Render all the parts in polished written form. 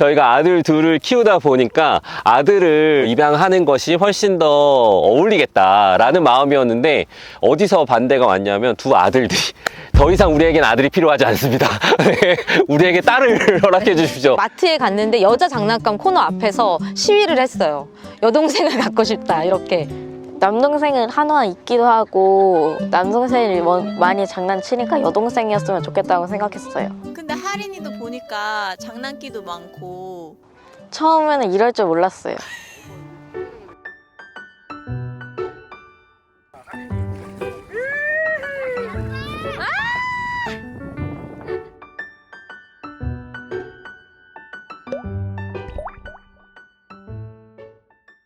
저희가 아들 둘을 키우다 보니까 아들을 입양하는 것이 훨씬 더 어울리겠다라는 마음이었는데 어디서 반대가 왔냐면 두 아들들이 더 이상 우리에겐 아들이 필요하지 않습니다. 네, 우리에게 딸을 허락해 주십시오. 마트에 갔는데 여자 장난감 코너 앞에서 시위를 했어요. 여동생을 갖고 싶다 이렇게. 남동생은 한화 있기도 하고 남동생이 많이 장난치니까 여동생이었으면 좋겠다고 생각했어요. 근데 하린이도 보니까 장난기도 많고 처음에는 이럴 줄 몰랐어요.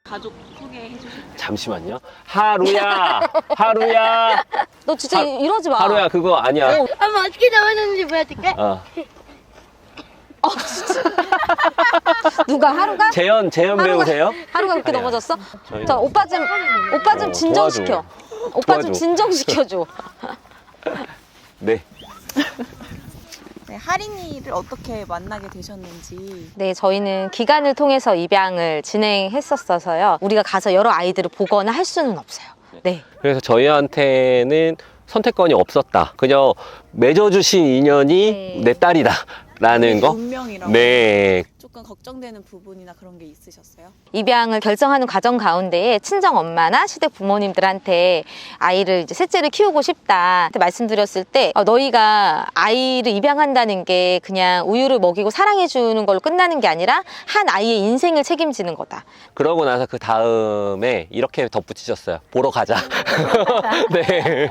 가족 소개해 주실까요? 잠시만요. 하루야, 하루야, 너 진짜 이러지 마. 하루야 그거 아니야. 한번 어떻게 잡았는지 보여줄게. 누가 하루가? 재현 배우세요? 하루가 그렇게 아니야. 넘어졌어? 저희- 자, 오빠 좀 진정시켜. 오빠 좀 도와줘. 진정시켜줘. 네. 네, 하린이를 어떻게 만나게 되셨는지. 네, 저희는 기간을 통해서 입양을 진행했었어서요. 우리가 가서 여러 아이들을 보거나 할 수는 없어요. 네. 그래서 저희한테는 선택권이 없었다. 그냥 맺어주신 인연이 네. 내 딸이다. 라는 거? 운명이라고. 네. 조금 걱정되는 부분이나 그런 게 있으셨어요? 입양을 결정하는 과정 가운데에 친정 엄마나 시댁 부모님들한테 아이를 이제 셋째를 키우고 싶다 말씀드렸을 때 너희가 아이를 입양한다는 게 그냥 우유를 먹이고 사랑해 주는 걸로 끝나는 게 아니라 한 아이의 인생을 책임지는 거다. 그러고 나서 그 다음에 이렇게 덧붙이셨어요. 보러 가자. 네.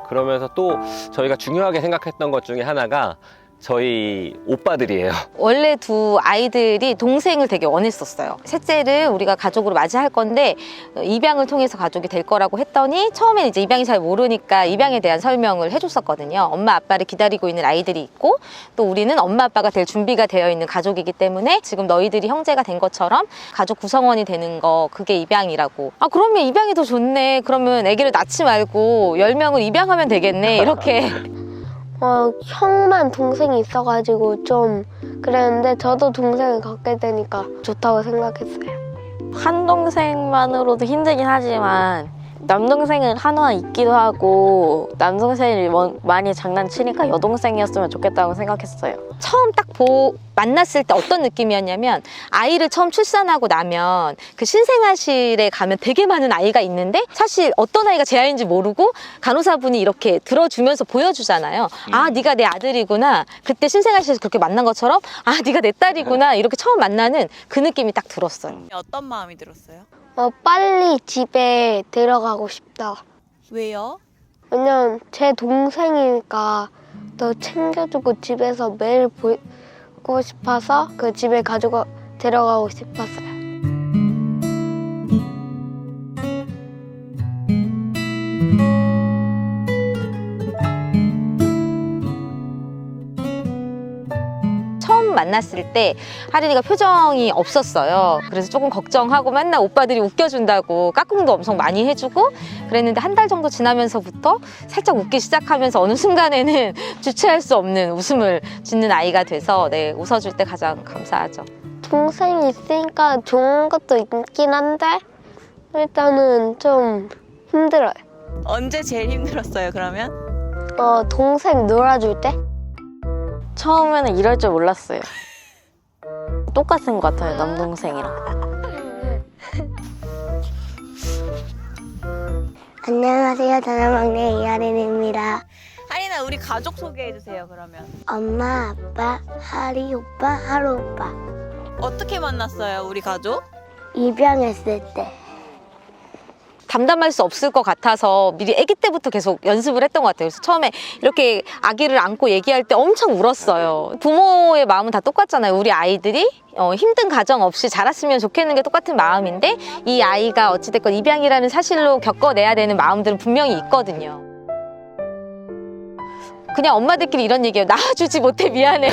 그러면서 또 저희가 중요하게 생각했던 것 중에 하나가 저희 오빠들이에요. 원래 두 아이들이 동생을 되게 원했었어요. 셋째를 우리가 가족으로 맞이할 건데 입양을 통해서 가족이 될 거라고 했더니 처음에는 이제 입양이 잘 모르니까 입양에 대한 설명을 해줬었거든요. 엄마 아빠를 기다리고 있는 아이들이 있고 또 우리는 엄마 아빠가 될 준비가 되어 있는 가족이기 때문에 지금 너희들이 형제가 된 것처럼 가족 구성원이 되는 거 그게 입양이라고. 아 그러면 입양이 더 좋네. 그러면 아기를 낳지 말고 10명을 입양하면 되겠네. 이렇게. 형만 동생이 있어가지고 좀 그랬는데 저도 동생을 갖게 되니까 좋다고 생각했어요. 한 동생만으로도 힘들긴 하지만 남동생은 한화 있기도 하고 남동생이 많이 장난치니까 여동생이었으면 좋겠다고 생각했어요. 처음 딱 만났을 때 어떤 느낌이었냐면 아이를 처음 출산하고 나면 그 신생아실에 가면 되게 많은 아이가 있는데 사실 어떤 아이가 제 아이인지 모르고 간호사분이 이렇게 들어주면서 보여주잖아요. 아 네가 내 아들이구나. 그때 신생아실에서 그렇게 만난 것처럼 아 네가 내 딸이구나. 이렇게 처음 만나는 그 느낌이 딱 들었어요. 어떤 마음이 들었어요? 빨리 집에 들어가고 싶다. 왜요? 왜냐면 제 동생이니까 더 챙겨주고 집에서 매일 보고 싶어서 그 집에 가지고 데려가고 싶었어요. 처음 만났을 때 하린이가 표정이 없었어요. 그래서 조금 걱정하고 맨날 오빠들이 웃겨준다고 까꿍도 엄청 많이 해주고 그랬는데 한 달 정도 지나면서부터 살짝 웃기 시작하면서 어느 순간에는 주체할 수 없는 웃음을 짓는 아이가 돼서 네, 웃어줄 때 가장 감사하죠. 동생이 있으니까 좋은 것도 있긴 한데 일단은 좀 힘들어요. 언제 제일 힘들었어요, 그러면? 동생 놀아줄 때? 처음에는 이럴 줄 몰랐어요. 똑같은 것 같아요, 남동생이랑. 안녕하세요. 저는 막내 이하린입니다. 하린아, 우리 가족 소개해 주세요, 그러면. 엄마, 아빠, 하리 오빠, 하루 오빠. 어떻게 만났어요, 우리 가족? 입양했을 때. 담담할 수 없을 것 같아서 미리 아기 때부터 계속 연습을 했던 것 같아요. 그래서 처음에 이렇게 아기를 안고 얘기할 때 엄청 울었어요. 부모의 마음은 다 똑같잖아요. 우리 아이들이 힘든 가정 없이 자랐으면 좋겠는 게 똑같은 마음인데 이 아이가 어찌됐건 입양이라는 사실로 겪어내야 되는 마음들은 분명히 있거든요. 그냥 엄마들끼리 이런 얘기예요. 낳아주지 못해 미안해.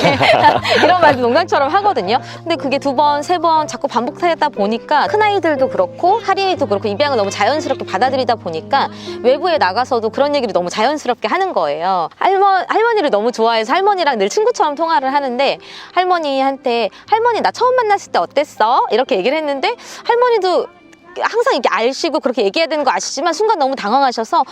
이런 말도 농담처럼 하거든요. 근데 그게 2번, 3번 자꾸 반복하다 보니까 큰아이들도 그렇고 하린이도 그렇고 입양을 너무 자연스럽게 받아들이다 보니까 외부에 나가서도 그런 얘기를 너무 자연스럽게 하는 거예요. 할머니를 너무 좋아해서 할머니랑 늘 친구처럼 통화를 하는데 할머니한테 할머니 나 처음 만났을 때 어땠어? 이렇게 얘기를 했는데 할머니도 항상 이렇게 알시고 그렇게 얘기해야 되는 거 아시지만 순간 너무 당황하셔서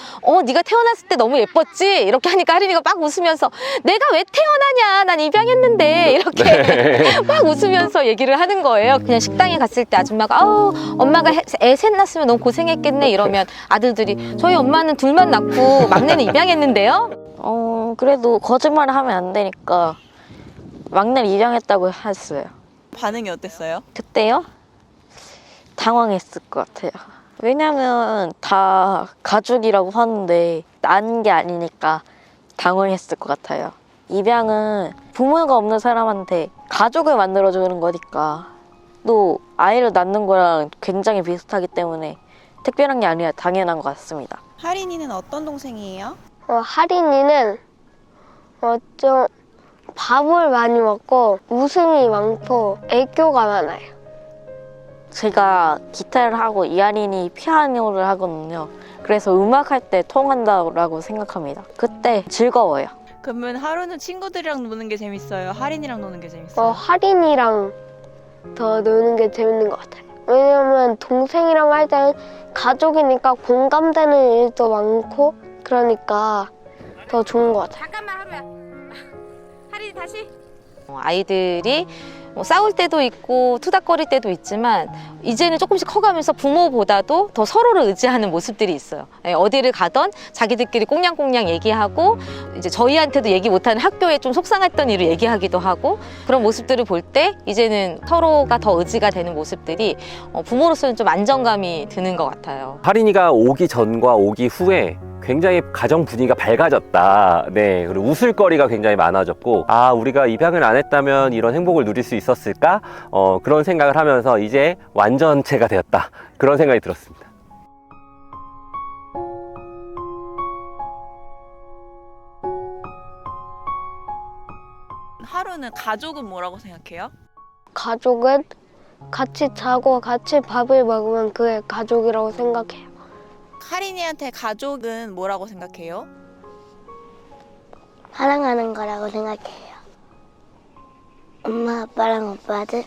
네가 태어났을 때 너무 예뻤지? 이렇게 하니까 하린이가 막 웃으면서 내가 왜 태어나냐? 난 입양했는데 이렇게 막 웃으면서 얘기를 하는 거예요. 그냥 식당에 갔을 때 아줌마가 아우 엄마가 애 셋 낳았으면 너무 고생했겠네 이러면 아들들이 저희 엄마는 둘만 낳고 막내는 입양했는데요? 그래도 거짓말을 하면 안 되니까 막내를 입양했다고 했어요. 반응이 어땠어요? 그때요? 당황했을 것 같아요. 왜냐면 다 가족이라고 하는데 낳은 게 아니니까 당황했을 것 같아요. 입양은 부모가 없는 사람한테 가족을 만들어주는 거니까 또 아이를 낳는 거랑 굉장히 비슷하기 때문에 특별한 게 아니라 당연한 것 같습니다. 하린이는 어떤 동생이에요? 하린이는 좀 밥을 많이 먹고 웃음이 많고 애교가 많아요. 제가 기타를 하고 이하린이 피아노를 하거든요. 그래서 음악할 때 통한다고 생각합니다. 그때 즐거워요. 그러면 하루는 친구들이랑 노는 게 재밌어요? 하린이랑 노는 게 재밌어요? 하린이랑 더 노는 게 재밌는 것 같아요. 왜냐면 동생이랑 할 때는 가족이니까 공감되는 일도 많고 그러니까 더 좋은 것 같아요. 잠깐만 하루야. 하린이 다시. 아이들이 싸울 때도 있고 투닥거릴 때도 있지만 이제는 조금씩 커가면서 부모보다도 더 서로를 의지하는 모습들이 있어요. 어디를 가던 자기들끼리 꽁냥꽁냥 얘기하고 이제 저희한테도 얘기 못하는 학교에 좀 속상했던 일을 얘기하기도 하고 그런 모습들을 볼 때 이제는 서로가 더 의지가 되는 모습들이 부모로서는 좀 안정감이 드는 것 같아요. 하린이가 오기 전과 오기 후에 굉장히 가정 분위기가 밝아졌다. 네, 그리고 웃을거리가 굉장히 많아졌고, 아, 우리가 입양을 안 했다면 이런 행복을 누릴 수 있었을까? 그런 생각을 하면서 이제 완전체가 되었다. 그런 생각이 들었습니다. 하루는 가족은 뭐라고 생각해요? 가족은 같이 자고 같이 밥을 먹으면 그게 가족이라고 생각해요. 하린이한테 가족은 뭐라고 생각해요? 사랑하는 거라고 생각해요. 엄마, 아빠랑 오빠들